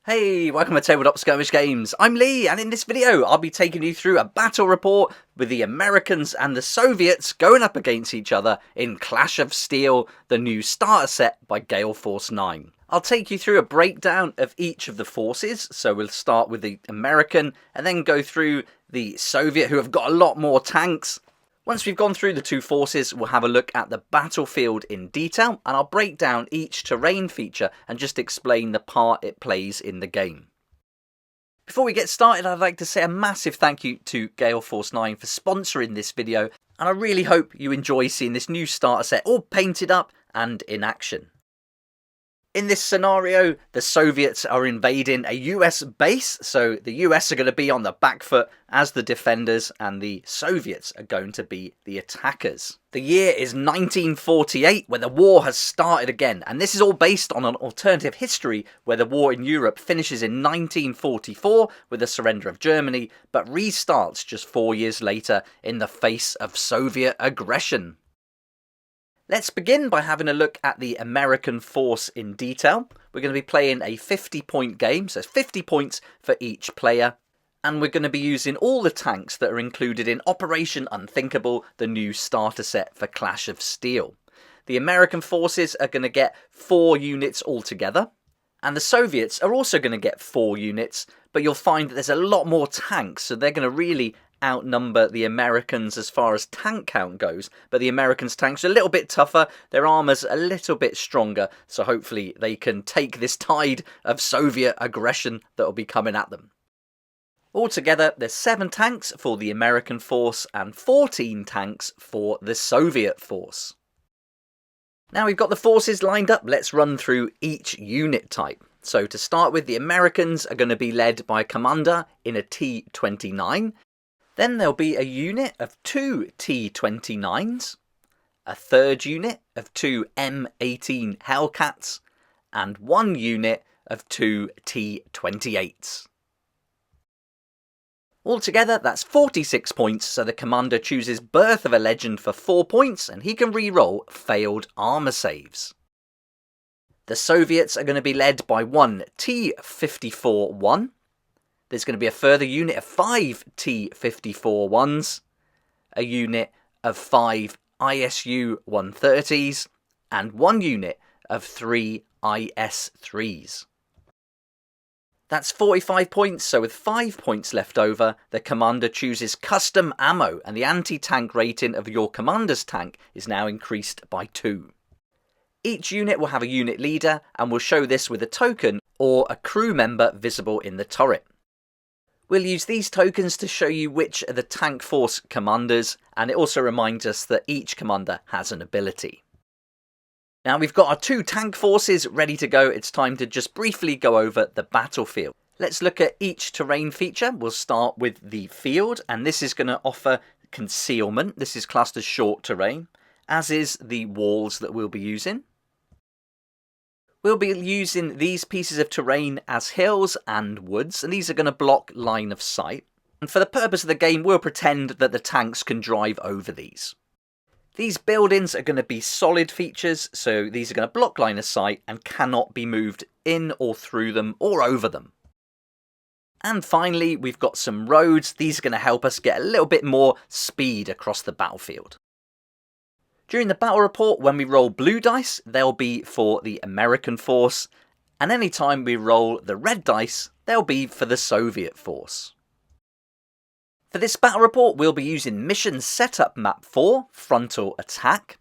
Hey, welcome to Tabletop Skirmish Games. I'm Lee, and in this video I'll be taking you through a battle report with the Americans and the Soviets going up against each other in Clash of Steel, the new starter set by Gale Force 9. I'll take you through a breakdown of each of the forces, so we'll start with the American and then go through the Soviet, who have got a lot more tanks. Once we've gone through the two forces, we'll have a look at the battlefield in detail, and I'll break down each terrain feature and just explain the part it plays in the game. Before we get started, I'd like to say a massive thank you to Gale Force 9 for sponsoring this video, and I really hope you enjoy seeing this new starter set all painted up and in action. In this scenario, the Soviets are invading a US base, so the US are going to be on the back foot as the defenders and the Soviets are going to be the attackers. The year is 1948, where the war has started again, and this is all based on an alternative history where the war in Europe finishes in 1944 with the surrender of Germany, but restarts just 4 years later in the face of Soviet aggression. Let's begin by having a look at the American force in detail. We're going to be playing a 50-point game, so 50 points for each player. And we're going to be using all the tanks that are included in Operation Unthinkable, the new starter set for Clash of Steel. The American forces are going to get 4 units altogether. And the Soviets are also going to get 4 units, but you'll find that there's a lot more tanks, so they're going to really outnumber the Americans as far as tank count goes, but the Americans' tanks are a little bit tougher, their armour's a little bit stronger, so hopefully they can take this tide of Soviet aggression that will be coming at them. Altogether, there's 7 tanks for the American force and 14 tanks for the Soviet force. Now we've got the forces lined up, let's run through each unit type. So to start with, the Americans are going to be led by a commander in a T-29. Then there'll be a unit of 2 T-29s, a third unit of 2 M18 Hellcats, and 1 unit of 2 T-28s. Altogether, that's 46 points, so the commander chooses Birth of a Legend for 4 points, and he can re-roll failed armour saves. The Soviets are going to be led by 1 T-54-1. There's going to be a further unit of 5 T-54-1s, a unit of 5 ISU-130s, and 1 unit of 3 IS-3s. That's 45 points, so with 5 points left over, the commander chooses custom ammo, and the anti-tank rating of your commander's tank is now increased by 2. Each unit will have a unit leader, and we'll show this with a token or a crew member visible in the turret. We'll use these tokens to show you which are the tank force commanders, and it also reminds us that each commander has an ability. Now we've got our 2 tank forces ready to go, it's time to just briefly go over the battlefield. Let's look at each terrain feature. We'll start with the field, and this is going to offer concealment. This is classed as short terrain, as is the walls that we'll be using. We'll be using these pieces of terrain as hills and woods, and these are going to block line of sight. And for the purpose of the game, we'll pretend that the tanks can drive over these. These buildings are going to be solid features, so these are going to block line of sight and cannot be moved in or through them or over them. And finally, we've got some roads. These are going to help us get a little bit more speed across the battlefield. During the battle report, when we roll blue dice, they'll be for the American force, and anytime we roll the red dice, they'll be for the Soviet force. For this battle report, we'll be using Mission Setup Map 4, Frontal Attack,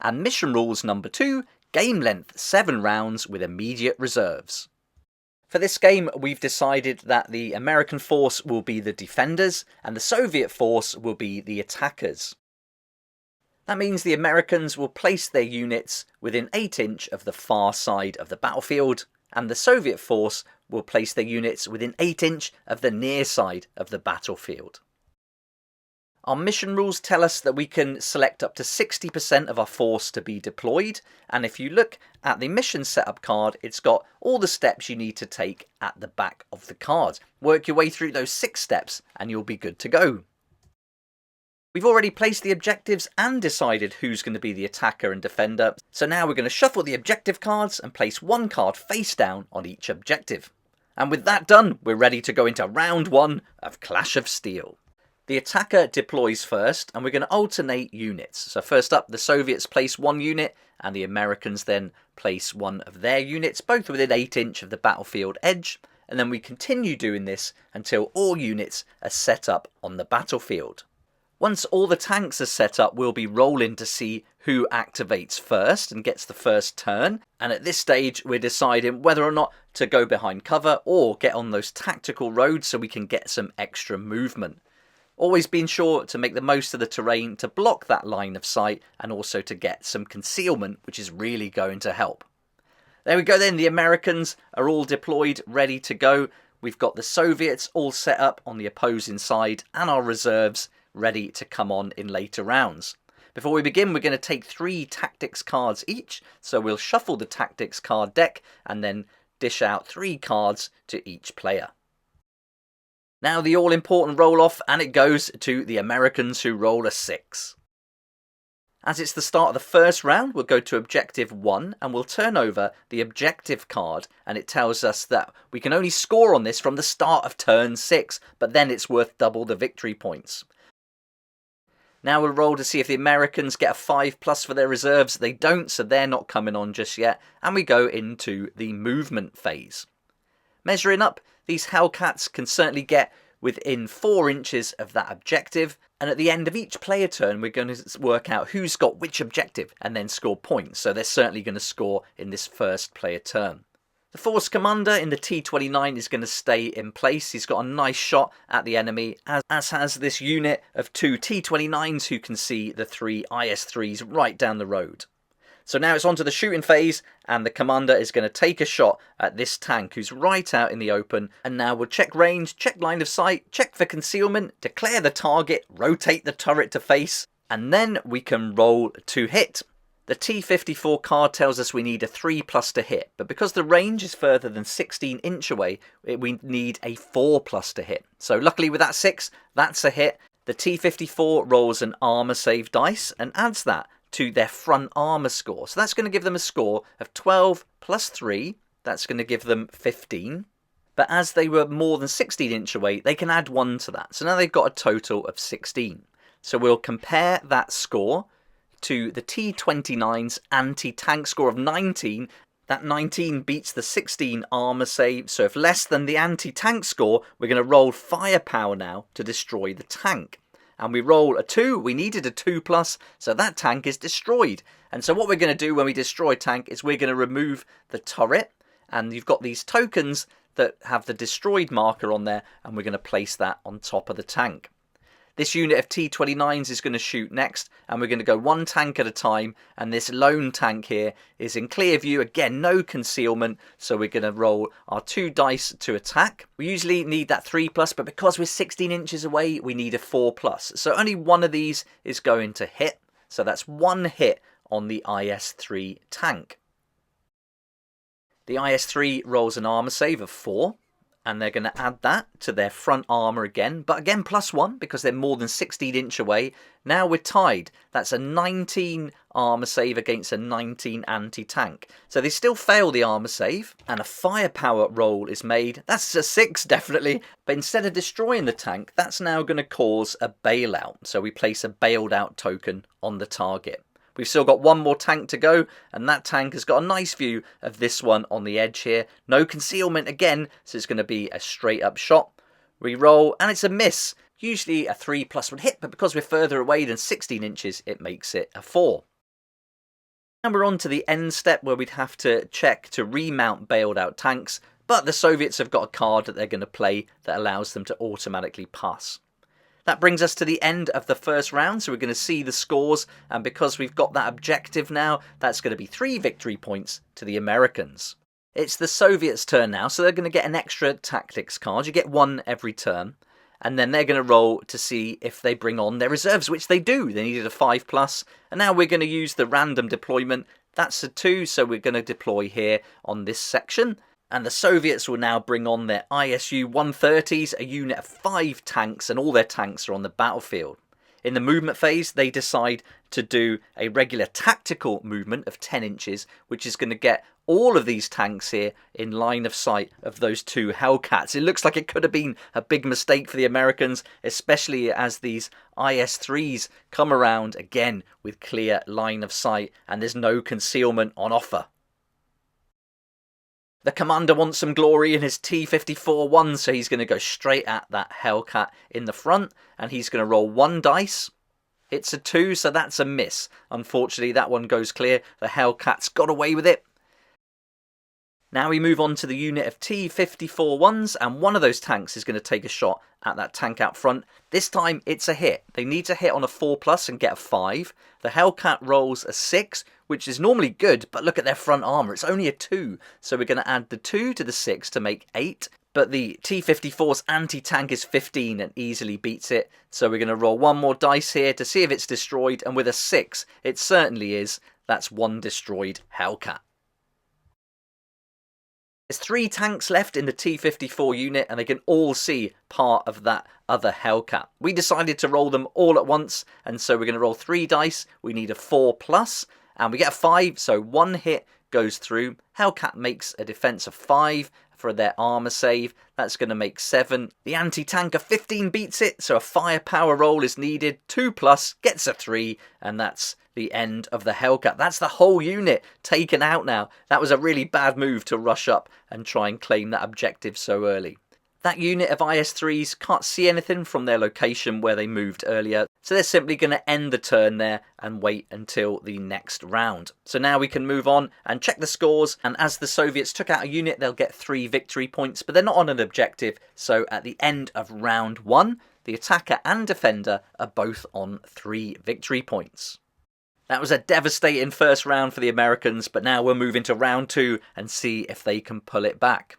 and Mission Rules number 2, Game Length 7 rounds with immediate reserves. For this game, we've decided that the American force will be the defenders, and the Soviet force will be the attackers. That means the Americans will place their units within 8 inch of the far side of the battlefield, and the Soviet force will place their units within 8 inch of the near side of the battlefield. Our mission rules tell us that we can select up to 60% of our force to be deployed, and if you look at the mission setup card, it's got all the steps you need to take at the back of the card. Work your way through those 6 steps and you'll be good to go. We've already placed the objectives and decided who's going to be the attacker and defender, so now we're going to shuffle the objective cards and place one card face down on each objective. And with that done, we're ready to go into round 1 of Clash of Steel. The attacker deploys first, and we're going to alternate units. So first up, the Soviets place 1 unit, and the Americans then place 1 of their units, both within 8 inch of the battlefield edge. And then we continue doing this until all units are set up on the battlefield. Once all the tanks are set up, we'll be rolling to see who activates first and gets the first turn. And at this stage, we're deciding whether or not to go behind cover or get on those tactical roads so we can get some extra movement. Always being sure to make the most of the terrain to block that line of sight and also to get some concealment, which is really going to help. There we go then, the Americans are all deployed, ready to go. We've got the Soviets all set up on the opposing side and our reserves ready to come on in later rounds. Before we begin, we're going to take 3 tactics cards each, so we'll shuffle the tactics card deck and then dish out 3 cards to each player. Now the all-important roll-off, and it goes to the Americans, who roll a 6. As it's the start of the first round, we'll go to Objective 1 and we'll turn over the Objective card, and it tells us that we can only score on this from the start of turn 6, but then it's worth double the victory points. Now we'll roll to see if the Americans get a 5+ for their reserves. They don't, so they're not coming on just yet, and we go into the movement phase. Measuring up, these Hellcats can certainly get within 4 inches of that objective, and at the end of each player turn we're going to work out who's got which objective and then score points, so they're certainly going to score in this first player turn. The Force Commander in the T-29 is going to stay in place. He's got a nice shot at the enemy, as has this unit of 2 T-29s who can see the 3 IS-3s right down the road. So now it's on to the shooting phase, and the commander is going to take a shot at this tank who's right out in the open. And now we'll check range, check line of sight, check for concealment, declare the target, rotate the turret to face, and then we can roll to hit. The T-54 card tells us we need a 3+ to hit, but because the range is further than 16 inch away, we need a 4+ to hit. So luckily with that 6, that's a hit. The T-54 rolls an armor save dice and adds that to their front armor score. So that's going to give them a score of 12 plus 3. That's going to give them 15. But as they were more than 16 inch away, they can add 1 to that. So now they've got a total of 16. So we'll compare that score to the T-29's anti-tank score of 19. That 19 beats the 16 armor save. So if less than the anti-tank score, we're going to roll firepower now to destroy the tank. And we roll a 2, we needed a 2+, so that tank is destroyed. And so what we're going to do when we destroy a tank is we're going to remove the turret, and you've got these tokens that have the destroyed marker on there, and we're going to place that on top of the tank. This unit of T-29s is going to shoot next, and we're going to go 1 tank at a time, and this lone tank here is in clear view. Again, no concealment, so we're going to roll our 2 dice to attack. We usually need that 3+, but because we're 16 inches away, we need a 4+. So only 1 of these is going to hit, so that's 1 hit on the IS-3 tank. The IS-3 rolls an armor save of 4. And they're going to add that to their front armor again, but again +1 because they're more than 16 inch away. Now we're tied. That's a 19 armor save against a 19 anti-tank. So they still fail the armor save, and a firepower roll is made. That's a 6 definitely, but instead of destroying the tank, that's now going to cause a bailout. So we place a bailed out token on the target. We've still got 1 more tank to go, and that tank has got a nice view of this one on the edge here. No concealment again, so it's going to be a straight up shot. We roll, and it's a miss. Usually a 3+ would hit, but because we're further away than 16 inches, it makes it a 4. And we're on to the end step where we'd have to check to remount bailed out tanks, but the Soviets have got a card that they're going to play that allows them to automatically pass. That brings us to the end of the first round, so we're going to see the scores, and because we've got that objective now, that's going to be 3 victory points to the Americans. It's the Soviets' turn now, so they're going to get an extra tactics card. You get 1 every turn, and then they're going to roll to see if they bring on their reserves, which they do. They needed a 5+, and now we're going to use the random deployment. That's a 2, so we're going to deploy here on this section. And the Soviets will now bring on their ISU-130s, a unit of 5 tanks, and all their tanks are on the battlefield. In the movement phase, they decide to do a regular tactical movement of 10 inches, which is going to get all of these tanks here in line of sight of those two Hellcats. It looks like it could have been a big mistake for the Americans, especially as these IS-3s come around again with clear line of sight and there's no concealment on offer. The commander wants some glory in his T-54-1, so he's going to go straight at that Hellcat in the front, and he's going to roll 1 dice. It's a 2, so that's a miss. Unfortunately, that one goes clear. The Hellcat's got away with it. Now we move on to the unit of T-54-1s, and one of those tanks is going to take a shot at that tank out front. This time it's a hit. They need to hit on a 4+ and get a 5. The Hellcat rolls a 6, which is normally good, but look at their front armour. It's only a 2, so we're going to add the 2 to the 6 to make 8. But the T-54's anti-tank is 15 and easily beats it. So we're going to roll 1 more dice here to see if it's destroyed, and with a 6, it certainly is. That's 1 destroyed Hellcat. There's 3 tanks left in the T-54 unit, and they can all see part of that other Hellcat. We decided to roll them all at once, and so we're going to roll 3 dice. We need a 4+, and we get a 5, so 1 hit goes through. Hellcat makes a defense of 5 for their armor save. That's going to make 7. The anti-tank of 15 beats it, so a firepower roll is needed. 2+ gets a 3, and that's the end of the Hellcat. That's the whole unit taken out now. That was a really bad move to rush up and try and claim that objective so early. That unit of IS-3s can't see anything from their location where they moved earlier, so they're simply going to end the turn there and wait until the next round. So now we can move on and check the scores, and as the Soviets took out a unit, they'll get 3 victory points, but they're not on an objective, so at the end of round 1, the attacker and defender are both on 3 victory points. That was a devastating first round for the Americans, but now we'll move into round 2 and see if they can pull it back.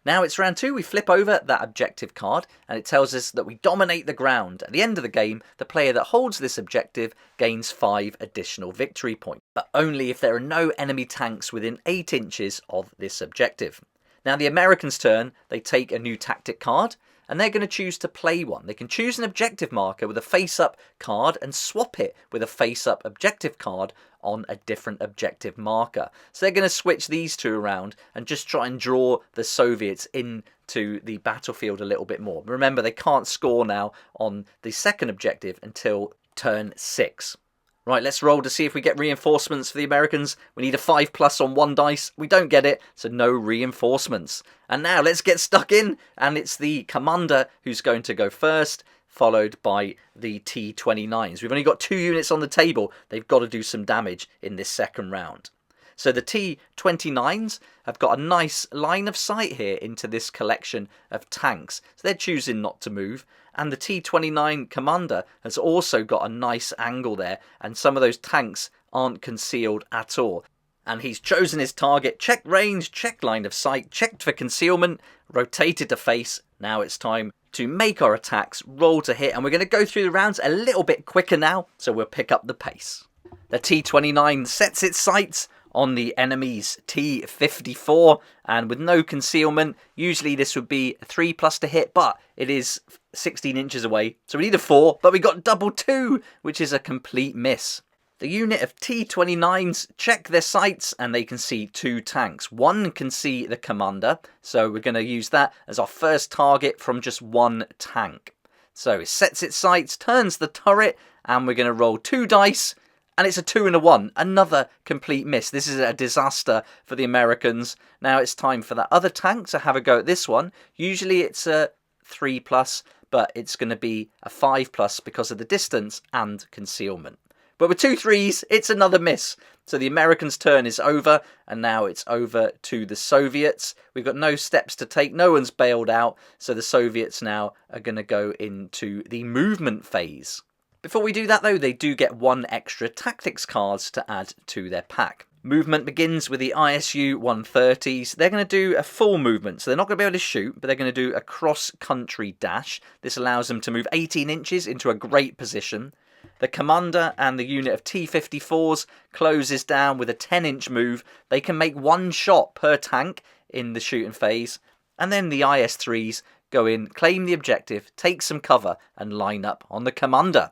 Now it's round 2, we flip over that objective card, and it tells us that we dominate the ground. At the end of the game, the player that holds this objective gains 5 additional victory points, but only if there are no enemy tanks within 8 inches of this objective. Now the Americans' turn, they take a new tactic card, and they're going to choose to play one. They can choose an objective marker with a face-up card and swap it with a face-up objective card on a different objective marker. So they're going to switch these two around and just try and draw the Soviets into the battlefield a little bit more. Remember, they can't score now on the second objective until turn 6. Right, let's roll to see if we get reinforcements for the Americans. We need a 5+ on 1 dice. We don't get it, so no reinforcements. And now let's get stuck in, and it's the commander who's going to go first, followed by the T-29s. We've only got 2 units on the table. They've got to do some damage in this second round. So the T-29s have got a nice line of sight here into this collection of tanks. So they're choosing not to move. And the T-29 commander has also got a nice angle there. And some of those tanks aren't concealed at all. And he's chosen his target, checked range, checked line of sight, checked for concealment, rotated to face. Now it's time to make our attacks, roll to hit. And we're going to go through the rounds a little bit quicker now. So we'll pick up the pace. The T-29 sets its sights on the enemy's T-54, and with no concealment, usually this would be a 3+ to hit, but it is 16 inches away, so we need a 4, but we got double 2, which is a complete miss. The unit of T-29s check their sights, and they can see 2 tanks. One can see the commander, so we're going to use that as our first target from just 1 tank. So it sets its sights, turns the turret, and we're going to roll 2 dice, and it's a 2 and a 1, another complete miss. This is a disaster for the Americans. Now it's time for that other tank to have a go at this one. Usually it's a 3+, but it's going to be a 5+ because of the distance and concealment. But with 2 3s, it's another miss. So the Americans' turn is over, and now it's over to the Soviets. We've got no steps to take, no one's bailed out, so the Soviets now are going to go into the movement phase. Before we do that though, they do get 1 extra tactics cards to add to their pack. Movement begins with the ISU 130s. They're going to do a full movement, so they're not going to be able to shoot, but they're going to do a cross-country dash. This allows them to move 18 inches into a great position. The commander and the unit of T-54s closes down with a 10-inch move. They can make 1 shot per tank in the shooting phase, and then the IS-3s go in, claim the objective, take some cover, and line up on the commander.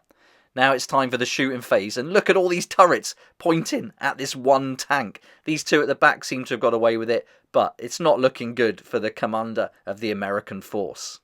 Now it's time for the shooting phase, and look at all these turrets pointing at this one tank. These two at the back seem to have got away with it, but it's not looking good for the commander of the American force.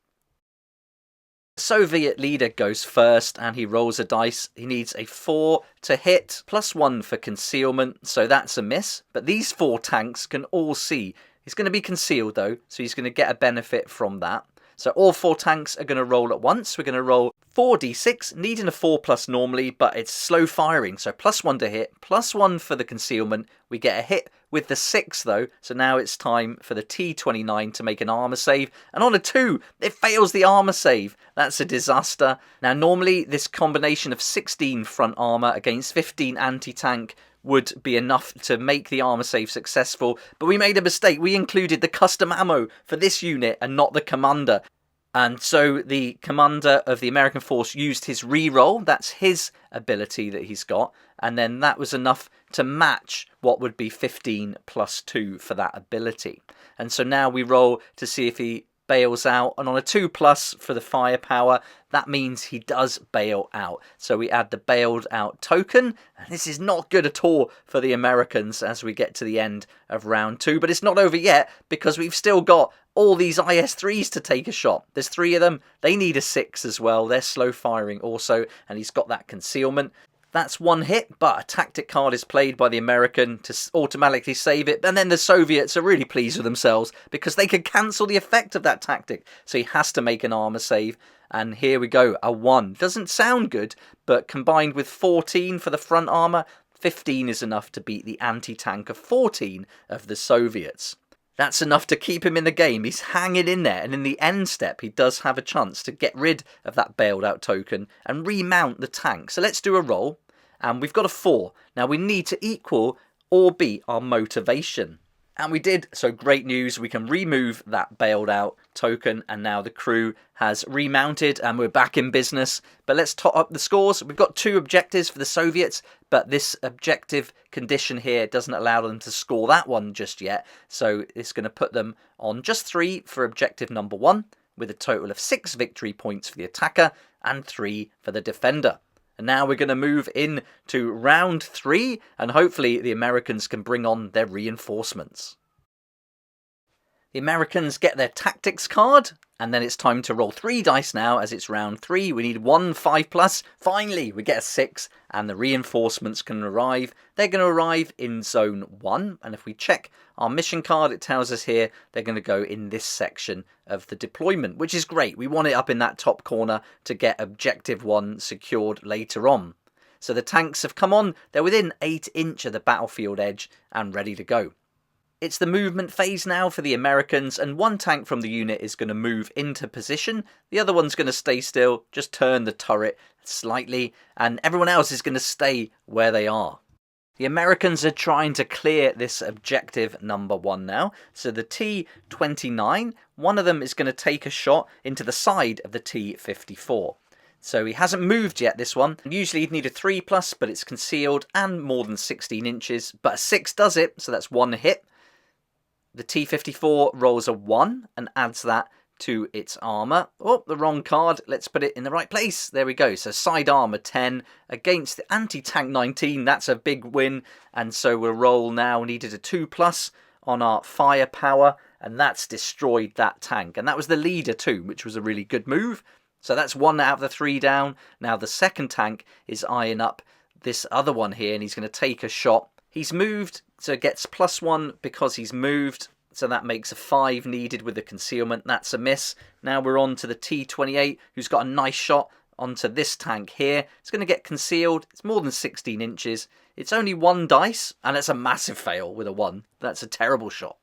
The Soviet leader goes first, and he rolls a dice. He needs a 4 to hit, +1 for concealment, so that's a miss. But these 4 tanks can all see. He's going to be concealed though, so he's going to get a benefit from that. So all 4 tanks are going to roll at once. We're going to roll 4d6, needing a 4+ normally, but it's slow firing. So +1 to hit, +1 for the concealment. We get a hit with the 6 though, so now it's time for the T29 to make an armor save. And on a 2, it fails the armor save. That's a disaster. Now normally this combination of 16 front armor against 15 anti-tank would be enough to make the armor save successful, but we made a mistake. We included the custom ammo for this unit and not the commander. And so the commander of the American force used his reroll. That's his ability that he's got. And then that was enough to match what would be 15 + 2 for that ability. And so now we roll to see if he bails out, and on a 2+ for the firepower, that means he does bail out. So we add the bailed out token, and this is not good at all for the Americans as we get to the end of round 2, but it's not over yet because we've still got all these IS-3s to take a shot. There's 3 of them. They need a 6 as well. They're slow firing also, and he's got that concealment. That's 1 hit, but a tactic card is played by the American to automatically save it. And then the Soviets are really pleased with themselves because they can cancel the effect of that tactic. So he has to make an armor save. And here we go, a 1. Doesn't sound good, but combined with 14 for the front armor, 15 is enough to beat the anti-tank of 14 of the Soviets. That's enough to keep him in the game. He's hanging in there, and in the end step he does have a chance to get rid of that bailed out token and remount the tank. So let's do a roll, and we've got a 4. Now we need to equal or beat our motivation. And we did, so great news, we can remove that bailed out token, and now the crew has remounted and we're back in business. But let's top up the scores. We've got 2 objectives for the Soviets, but this objective condition here doesn't allow them to score that one just yet. So it's going to put them on just 3 for objective number 1, with a total of 6 victory points for the attacker and 3 for the defender. And now we're going to move in to round 3, and hopefully the Americans can bring on their reinforcements. The Americans get their tactics card, and then it's time to roll 3 dice now as it's round 3. We need 1 5+. Finally, we get a 6, and the reinforcements can arrive. They're going to arrive in zone 1, and if we check our mission card, it tells us here they're going to go in this section of the deployment, which is great. We want it up in that top corner to get objective 1 secured later on. So the tanks have come on. They're within 8 inch of the battlefield edge and ready to go. It's the movement phase now for the Americans, and 1 tank from the unit is going to move into position. The other one's going to stay still, just turn the turret slightly, and everyone else is going to stay where they are. The Americans are trying to clear this objective number 1 now. So the T29, one of them is going to take a shot into the side of the T54. So he hasn't moved yet, this one. Usually you'd need a 3+, but it's concealed and more than 16 inches. But a 6 does it, so that's 1 hit. The T54 rolls a 1 and adds that to its armor. Oh, the wrong card. Let's put it in the right place. There we go. So side armor 10 against the anti-tank 19. That's a big win. And so we'll roll now. Needed a 2+ on our firepower, and that's destroyed that tank. And that was the leader too, which was a really good move. So that's 1 out of the 3 down. Now the second tank is eyeing up this other one here, and he's going to take a shot. He's moved, so it gets +1 because he's moved. So that makes a 5 needed with the concealment. That's a miss. Now we're on to the T28, who's got a nice shot onto this tank here. It's going to get concealed. It's more than 16 inches. It's only 1 dice, and it's a massive fail with a 1. That's a terrible shot.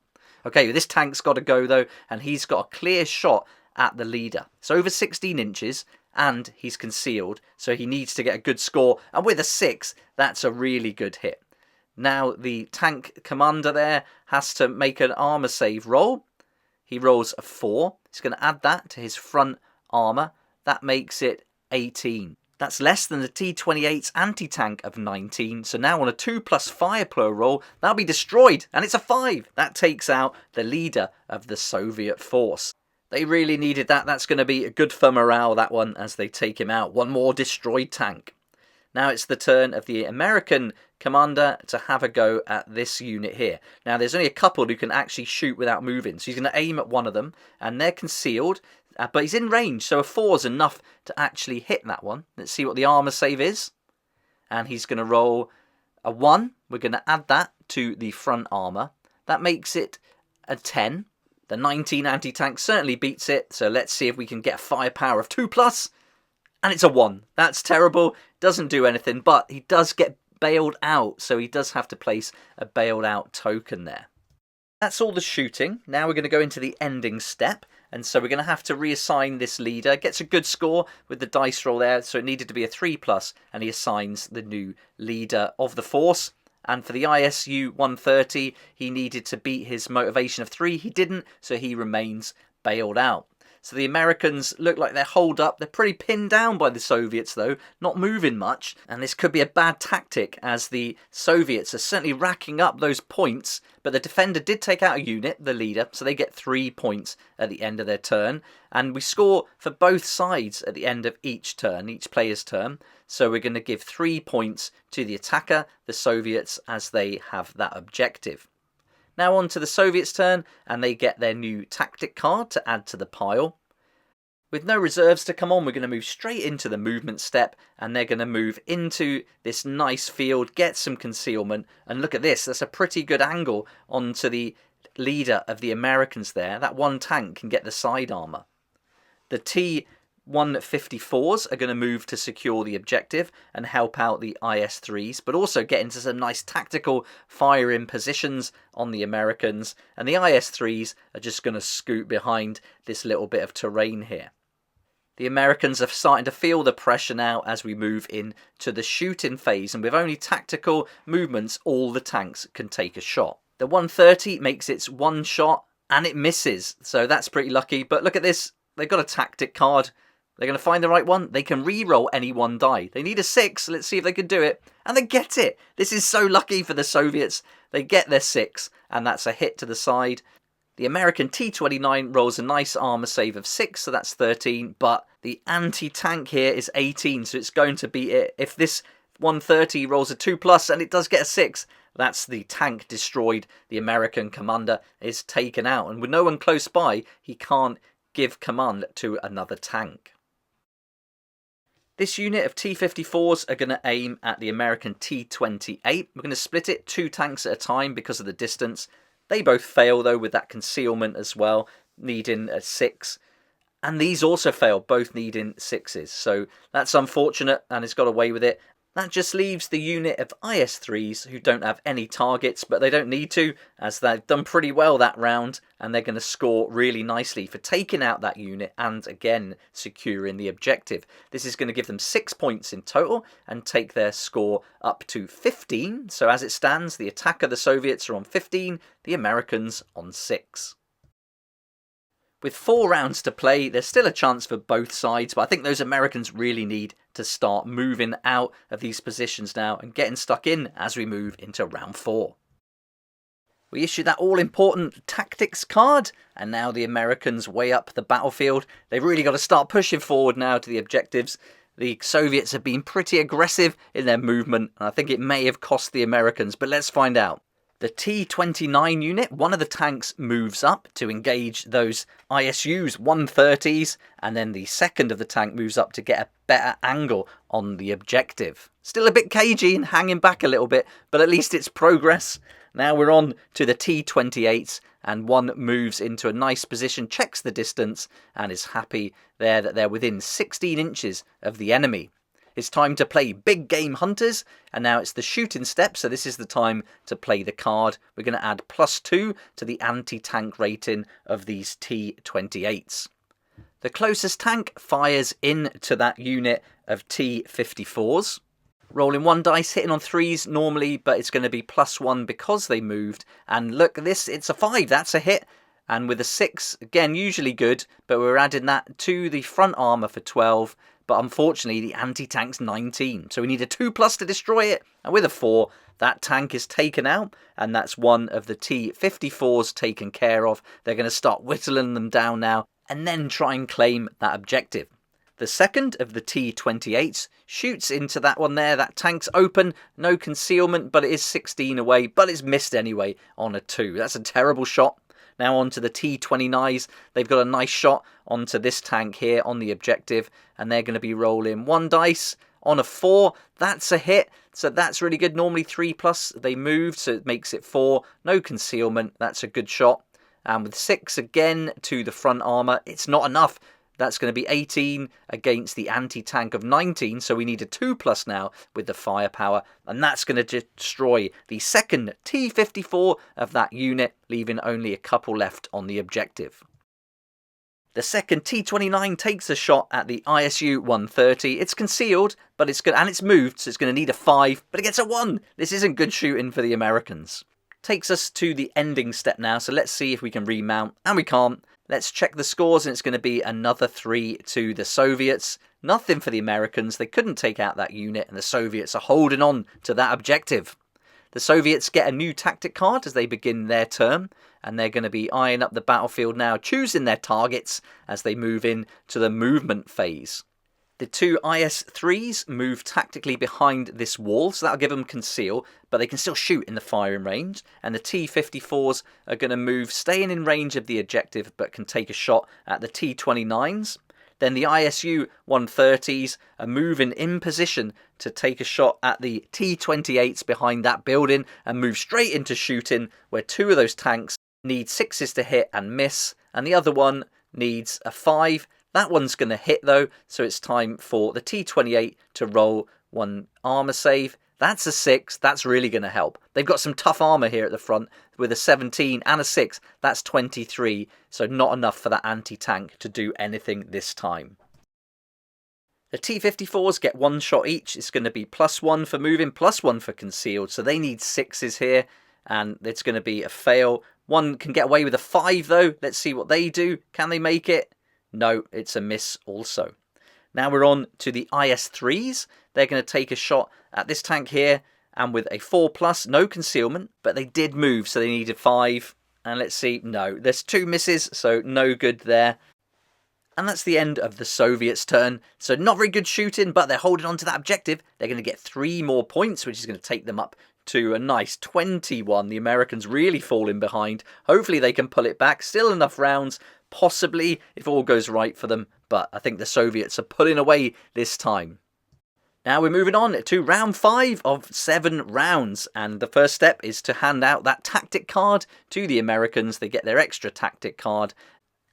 Okay, this tank's got to go, though, and he's got a clear shot at the leader. It's over 16 inches, and he's concealed, so he needs to get a good score. And with a 6, that's a really good hit. Now the tank commander there has to make an armor save roll. He rolls a 4. He's going to add that to his front armor. That makes it 18. That's less than the T28's anti-tank of 19. So now on a 2+ firepower roll, that'll be destroyed. And it's a 5. That takes out the leader of the Soviet force. They really needed that. That's going to be good for morale, that one, as they take him out. 1 more destroyed tank. Now it's the turn of the American commander to have a go at this unit here. Now there's only a couple who can actually shoot without moving, so he's going to aim at one of them, and they're concealed, but he's in range, so a 4 is enough to actually hit that one. Let's see what the armor save is, and he's going to roll a 1. We're going to add that to the front armor. That makes it a 10. The 19 anti-tank certainly beats it, so let's see if we can get a firepower of 2+. And it's a 1. That's terrible. Doesn't do anything, but he does get bailed out, so he does have to place a bailed out token there. That's all the shooting. Now we're going to go into the ending step, and so we're going to have to reassign this leader. Gets a good score with the dice roll there, so it needed to be a 3+, and he assigns the new leader of the force. And for the ISU 130, he needed to beat his motivation of 3. He didn't, so he remains bailed out. So the Americans look like they're holed up. They're pretty pinned down by the Soviets, though, not moving much. And this could be a bad tactic, as the Soviets are certainly racking up those points. But the defender did take out a unit, the leader, so they get 3 points at the end of their turn. And we score for both sides at the end of each turn, each player's turn. So we're going to give 3 points to the attacker, the Soviets, as they have that objective. Now on to the Soviets' turn, and they get their new tactic card to add to the pile. With no reserves to come on, we're going to move straight into the movement step, and they're going to move into this nice field, get some concealment, and look at this, that's a pretty good angle onto the leader of the Americans there. That one tank can get the side armour. The T-154s are going to move to secure the objective and help out the IS-3s, but also get into some nice tactical fire-in positions on the Americans, and the IS-3s are just going to scoot behind this little bit of terrain here. The Americans are starting to feel the pressure now as we move into the shooting phase, and with only tactical movements, all the tanks can take a shot. The 130 makes its 1 shot, and it misses, so that's pretty lucky, but look at this, they've got a tactic card. They're going to find the right one. They can re-roll any one die. They need a 6. Let's see if they can do it. And they get it. This is so lucky for the Soviets. They get their 6, and that's a hit to the side. The American T-29 rolls a nice armor save of 6, so that's 13. But the anti-tank here is 18, so it's going to beat it. If this 130 rolls a 2+, and it does get a 6, that's the tank destroyed. The American commander is taken out. And with no one close by, he can't give command to another tank. This unit of T-54s are going to aim at the American T-28. We're going to split it 2 tanks at a time because of the distance. They both fail though with that concealment as well, needing a 6. And these also fail, both needing 6s. So that's unfortunate, and it's got away with it. That just leaves the unit of IS-3s who don't have any targets, but they don't need to, as they've done pretty well that round, and they're going to score really nicely for taking out that unit and, again, securing the objective. This is going to give them 6 points in total and take their score up to 15. So as it stands, the attacker, the Soviets, are on 15, the Americans on 6. With 4 rounds to play, there's still a chance for both sides, but I think those Americans really need to start moving out of these positions now and getting stuck in as we move into round 4. We issue that all-important tactics card, and now the Americans way up the battlefield. They've really got to start pushing forward now to the objectives. The Soviets have been pretty aggressive in their movement, and I think it may have cost the Americans, but let's find out. The T-29 unit, one of the tanks, moves up to engage those ISU's 130s, and then the second of the tank moves up to get a better angle on the objective. Still a bit cagey and hanging back a little bit, but at least it's progress. Now we're on to the T-28s, and one moves into a nice position, checks the distance, and is happy there that they're within 16 inches of the enemy. It's time to play Big Game Hunters, and now it's the shooting step, so this is the time to play the card. We're going to add +2 to the anti-tank rating of these T-28s. The closest tank fires into that unit of T-54s. Rolling 1 dice, hitting on 3s normally, but it's going to be +1 because they moved. And look at this, it's a 5, that's a hit. And with a 6, again, usually good, but we're adding that to the front armour for 12. But unfortunately, the anti-tank's 19. So we need a 2+ to destroy it. And with a 4, that tank is taken out. And that's one of the T-54s taken care of. They're going to start whittling them down now. And then try and claim that objective. The second of the T-28s shoots into that one there. That tank's open, no concealment, but it is 16 away, but it's missed anyway on a 2. That's a terrible shot. Now on to the T-29s. They've got a nice shot onto this tank here on the objective, and they're going to be rolling 1 dice on a 4. That's a hit, so that's really good. Normally 3+, they moved, so it makes it 4. No concealment, that's a good shot. And with 6 again to the front armour, it's not enough. That's going to be 18 against the anti-tank of 19, so we need a 2+ now with the firepower, and that's going to destroy the second T-54 of that unit, leaving only a couple left on the objective. The second T-29 takes a shot at the ISU-130. It's concealed, but it's good, and it's moved, so it's going to need a 5, but it gets a 1. This isn't good shooting for the Americans. Takes us to the ending step now, so let's see if we can remount, and we can't. Let's check the scores, and it's going to be another 3 to the Soviets. Nothing for the Americans. They couldn't take out that unit, and the Soviets are holding on to that objective. The Soviets get a new tactic card as they begin their turn, and they're going to be eyeing up the battlefield now, choosing their targets as they move in to the movement phase. The 2 IS-3s move tactically behind this wall, so that'll give them conceal, but they can still shoot in the firing range. And the T-54s are going to move, staying in range of the objective, but can take a shot at the T-29s. Then the ISU-130s are moving in position to take a shot at the T-28s behind that building and move straight into shooting, where 2 of those tanks need 6s to hit and miss, and the other one needs a 5. That one's going to hit though, so it's time for the T-28 to roll 1 armour save. That's a 6, that's really going to help. They've got some tough armour here at the front with a 17 and a 6, that's 23, so not enough for that anti-tank to do anything this time. The T-54s get 1 shot each. It's going to be +1 for moving, +1 for concealed, so they need 6s here, and it's going to be a fail. One can get away with a 5 though. Let's see what they do. Can they make it? No, it's a miss also. Now we're on to the IS-3s. They're going to take a shot at this tank here, and with a 4+, no concealment, but they did move, so they needed 5. And let's see, no, there's 2 misses, so no good there. And that's the end of the Soviets' turn. So not very good shooting, but they're holding on to that objective. They're going to get 3 more points, which is going to take them up to a nice 21. The Americans really falling behind. Hopefully they can pull it back. Still enough rounds, possibly, if all goes right for them. But I think the Soviets are pulling away this time. Now we're moving on to round 5 of 7 rounds. And the first step is to hand out that tactic card to the Americans. They get their extra tactic card.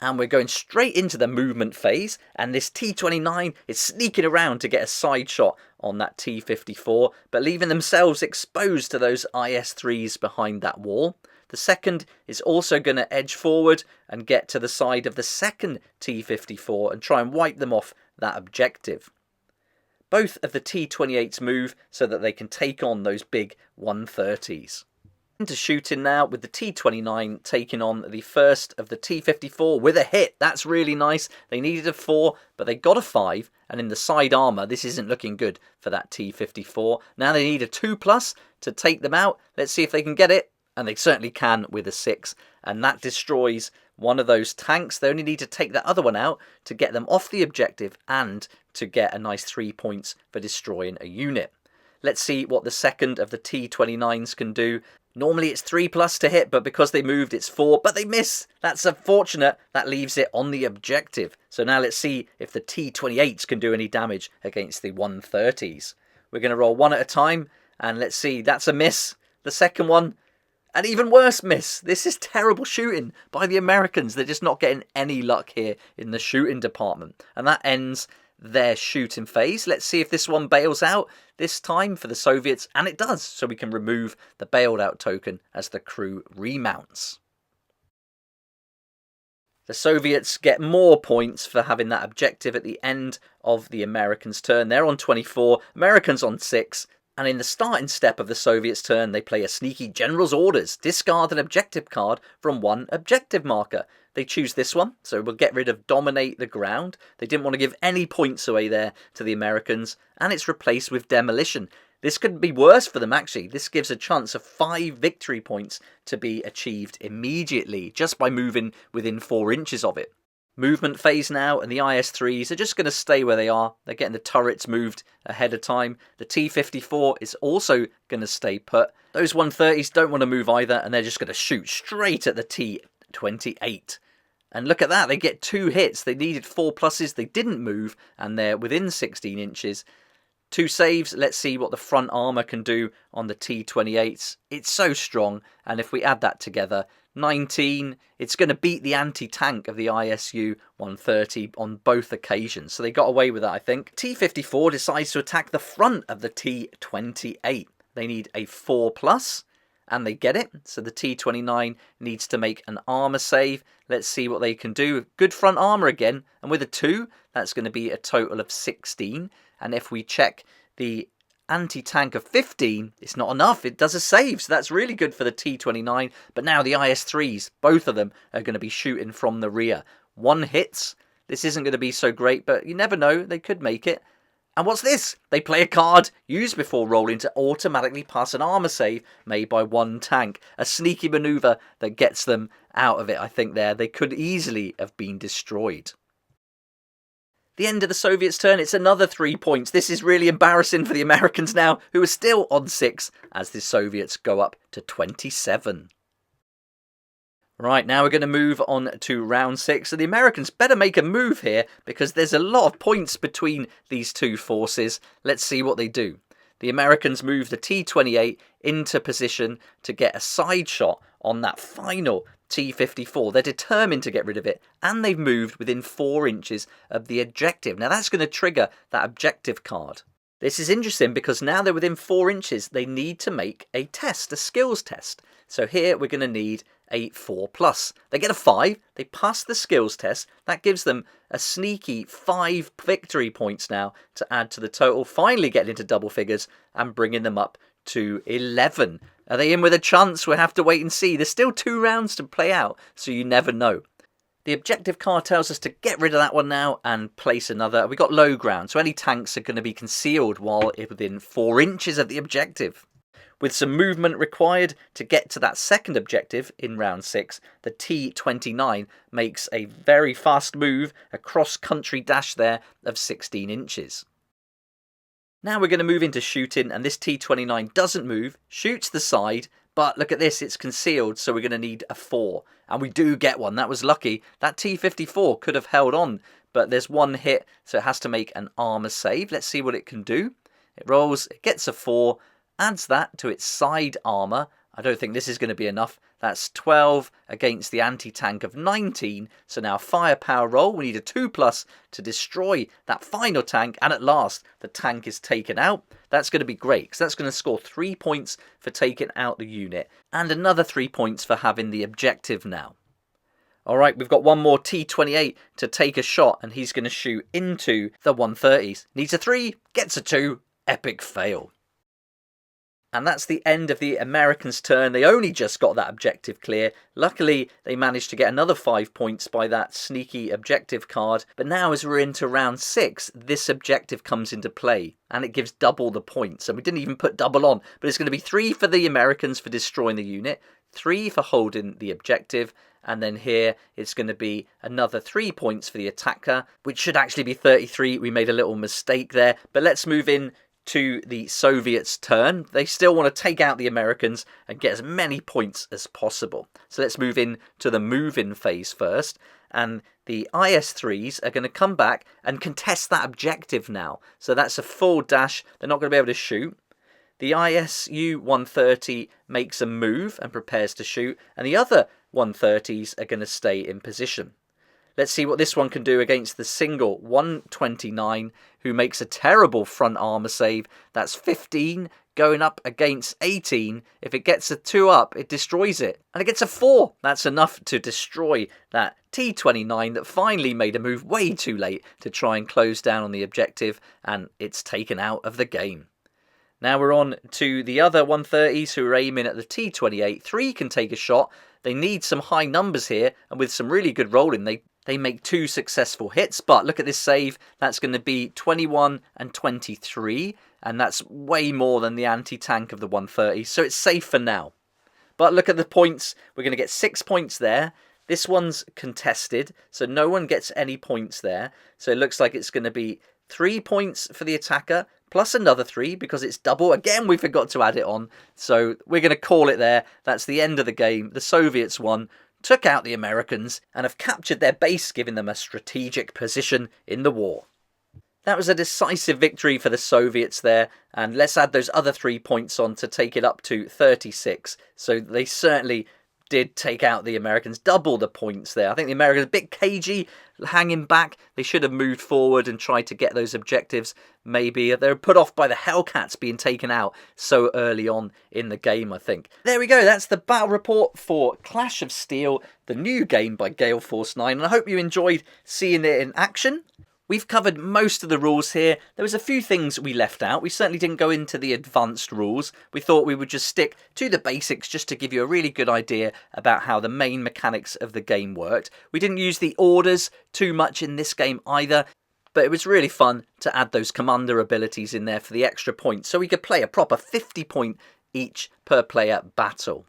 And we're going straight into the movement phase, and this T-29 is sneaking around to get a side shot on that T-54, but leaving themselves exposed to those IS-3s behind that wall. The second is also going to edge forward and get to the side of the second T-54 and try and wipe them off that objective. Both of the T-28s move so that they can take on those big 130s. Into shooting now with the T-29 taking on the first of the T-54 with a hit. That's really nice. They needed a 4, but they got a 5. And in the side armour, this isn't looking good for that T-54. Now they need a 2+ to take them out. Let's see if they can get it. And they certainly can with a 6. And that destroys one of those tanks. They only need to take that other one out to get them off the objective and to get a nice 3 points for destroying a unit. Let's see what the second of the T-29s can do. Normally it's 3+ to hit, but because they moved it's 4, but they miss. That's unfortunate. That leaves it on the objective. So now let's see if the T-28s can do any damage against the 130s. We're going to roll one at a time, and let's see. That's a miss. The second one, an even worse miss. This is terrible shooting by the Americans. They're just not getting any luck here in the shooting department. And that ends their shooting phase. Let's see if this one bails out this time for the Soviets, and it does, so we can remove the bailed out token as the crew remounts. The Soviets get more points for having that objective at the end of the Americans' turn. They're on 24, Americans on 6, and in the starting step of the Soviets' turn, they play a sneaky General's Orders. Discard an objective card from one objective marker. They choose this one, so we'll get rid of Dominate the Ground. They didn't want to give any points away there to the Americans, and it's replaced with Demolition. This could be worse for them, actually. This gives a chance of 5 victory points to be achieved immediately, just by moving within 4 inches of it. Movement phase now, and the IS-3s are just going to stay where they are. They're getting the turrets moved ahead of time. The T-54 is also going to stay put. Those 130s don't want to move either, and they're just going to shoot straight at the T-28. And look at that, they get 2 hits. They needed 4 pluses, they didn't move, and they're within 16 inches. 2 saves. Let's see what the front armour can do on the T-28s. It's so strong, and if we add that together, 19, it's going to beat the anti-tank of the ISU 130 on both occasions. So they got away with that, I think. T-54 decides to attack the front of the T-28. They need a 4+, and they get it. So the T-29 needs to make an armour save. Let's see what they can do. Good front armour again, and with a 2, that's going to be a total of 16. And if we check the anti-tank of 15, it's not enough. It does a save, so that's really good for the T-29. But now the IS-3s, both of them, are going to be shooting from the rear. 1 hits. This isn't going to be so great, but you never know. They could make it. And what's this? They play a card used before rolling to automatically pass an armour save made by 1 tank. A sneaky manoeuvre that gets them out of it, I think, there. They could easily have been destroyed. The end of the Soviets' turn, it's another 3 points. This is really embarrassing for the Americans now, who are still on 6, as the Soviets go up to 27. Right, now we're going to move on to round 6. So the Americans better make a move here, because there's a lot of points between these 2 forces. Let's see what they do. The Americans move the T-28 into position to get a side shot on that final T-54. They're determined to get rid of it, and they've moved within 4 inches of the objective. Now that's going to trigger that objective card. This is interesting because now they're within 4 inches. They need to make a test, a skills test. So here we're going to need a 4+. They get a 5. They pass the skills test. That gives them a sneaky 5 victory points now to add to the total. Finally getting into double figures and bringing them up to 11. Are they in with a chance? We'll have to wait and see. There's still 2 rounds to play out, so you never know. The objective card tells us to get rid of that one now and place another. We've got low ground, so any tanks are going to be concealed while within 4 inches of the objective. With some movement required to get to that second objective in round 6, the T-29 makes a very fast move, a cross-country dash there of 16 inches. Now we're going to move into shooting, and this T-29 doesn't move, shoots the side, but look at this, it's concealed, so we're going to need a 4. And we do get one, that was lucky. That T-54 could have held on, but there's 1 hit, so it has to make an armour save. Let's see what it can do. It rolls, it gets a 4, adds that to its side armour. I don't think this is going to be enough. That's 12 against the anti-tank of 19. So now firepower roll. We need a 2+ to destroy that final tank. And at last, the tank is taken out. That's going to be great, because that's going to score 3 points for taking out the unit. And another 3 points for having the objective now. Alright, we've got one more T-28 to take a shot, and he's going to shoot into the 130s. Needs a 3, gets a 2. Epic fail. And that's the end of the Americans' turn. They only just got that objective clear. Luckily, they managed to get another 5 points by that sneaky objective card. But now as we're into round 6, this objective comes into play. And it gives double the points. And we didn't even put double on. But it's going to be 3 for the Americans for destroying the unit. 3 for holding the objective. And then here, it's going to be another 3 points for the attacker. Which should actually be 33. We made a little mistake there. But let's move in to the Soviets' turn. They still want to take out the Americans and get as many points as possible. So let's move in to the move-in phase first. And the IS-3s are going to come back and contest that objective now. So that's a full dash. They're not going to be able to shoot. The ISU 130 makes a move and prepares to shoot. And the other 130s are going to stay in position. Let's see what this one can do against the single 129, who makes a terrible front armour save. That's 15 going up against 18. If it gets a 2 up, it destroys it. And it gets a 4. That's enough to destroy that T-29 that finally made a move way too late to try and close down on the objective, and it's taken out of the game. Now we're on to the other 130s who are aiming at the T-28. 3 can take a shot. They need some high numbers here, and with some really good rolling, they make 2 successful hits. But look at this save. That's going to be 21 and 23, and that's way more than the anti-tank of the 130, so it's safe for now. But look at the points. We're going to get 6 points there. This one's contested, so no one gets any points there. So it looks like it's going to be 3 points for the attacker, plus another 3 because it's double. Again, we forgot to add it on, so we're going to call it there. That's the end of the game. The Soviets won, took out the Americans, and have captured their base, giving them a strategic position in the war. That was a decisive victory for the Soviets there, and let's add those other 3 points on to take it up to 36. So they certainly did take out the Americans, double the points there. I think the Americans a bit cagey, hanging back. They should have moved forward and tried to get those objectives. Maybe they were put off by the Hellcats being taken out so early on in the game, I think. There we go, that's the battle report for Clash of Steel, the new game by Gale Force 9, and I hope you enjoyed seeing it in action. We've covered most of the rules here. There was a few things we left out. We certainly didn't go into the advanced rules. We thought we would just stick to the basics just to give you a really good idea about how the main mechanics of the game worked. We didn't use the orders too much in this game either, but it was really fun to add those commander abilities in there for the extra points, so we could play a proper 50-point each per player battle.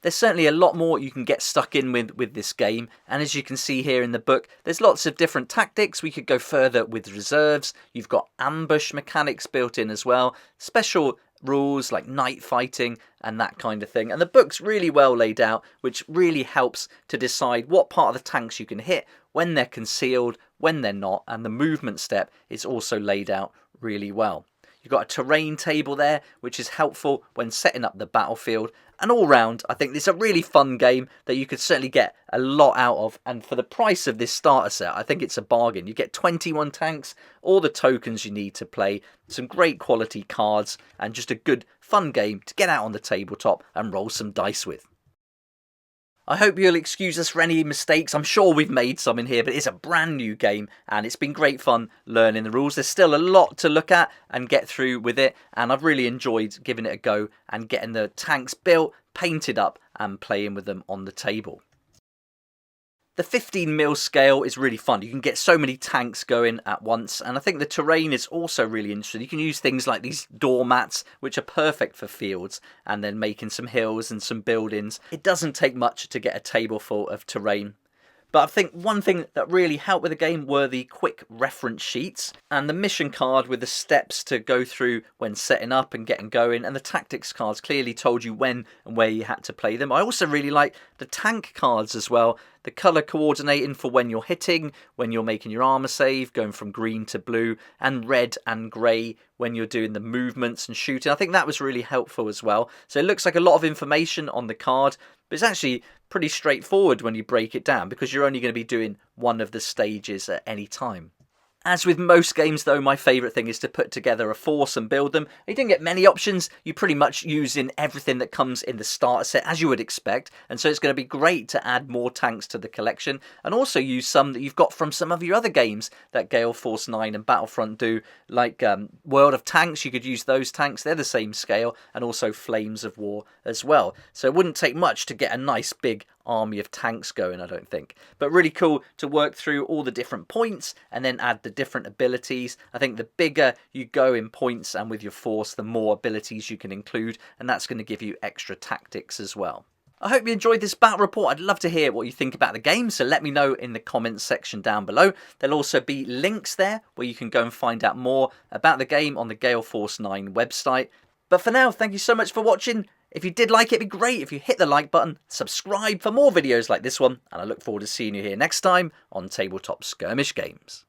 There's certainly a lot more you can get stuck in with this game, and as you can see here in the book, there's lots of different tactics. We could go further with reserves. You've got ambush mechanics built in as well, special rules like night fighting and that kind of thing. And the book's really well laid out, which really helps to decide what part of the tanks you can hit, when they're concealed, when they're not, and the movement step is also laid out really well. You've got a terrain table there, which is helpful when setting up the battlefield. And all round, I think it's a really fun game that you could certainly get a lot out of. And for the price of this starter set, I think it's a bargain. You get 21 tanks, all the tokens you need to play, some great quality cards, and just a good, fun game to get out on the tabletop and roll some dice with. I hope you'll excuse us for any mistakes. I'm sure we've made some in here, but it's a brand new game and it's been great fun learning the rules. There's still a lot to look at and get through with it, and I've really enjoyed giving it a go and getting the tanks built, painted up and playing with them on the table. The 15mm scale is really fun. You can get so many tanks going at once, and I think the terrain is also really interesting. You can use things like these doormats, which are perfect for fields, and then making some hills and some buildings. It doesn't take much to get a table full of terrain. But I think one thing that really helped with the game were the quick reference sheets and the mission card with the steps to go through when setting up and getting going, and the tactics cards clearly told you when and where you had to play them. I also really like the tank cards as well, the colour coordinating for when you're hitting, when you're making your armour save, going from green to blue, and red and grey when you're doing the movements and shooting. I think that was really helpful as well. So it looks like a lot of information on the card, but it's actually pretty straightforward when you break it down because you're only going to be doing one of the stages at any time. As with most games though, my favourite thing is to put together a force and build them. You don't get many options, you pretty much use in everything that comes in the starter set as you would expect, and so it's going to be great to add more tanks to the collection and also use some that you've got from some of your other games that Gale Force 9 and Battlefront do, like World of Tanks. You could use those tanks, they're the same scale, and also Flames of War as well. So it wouldn't take much to get a nice big army of tanks going, I don't think. But really cool to work through all the different points and then add the different abilities. I think the bigger you go in points and with your force, the more abilities you can include, and that's going to give you extra tactics as well. I hope you enjoyed this battle report. I'd love to hear what you think about the game, so let me know in the comments section down below. There'll also be links there where you can go and find out more about the game on the Gale Force 9 website. But for now, thank you so much for watching. If you did like it, it'd be great if you hit the like button, subscribe for more videos like this one, and I look forward to seeing you here next time on Tabletop Skirmish Games.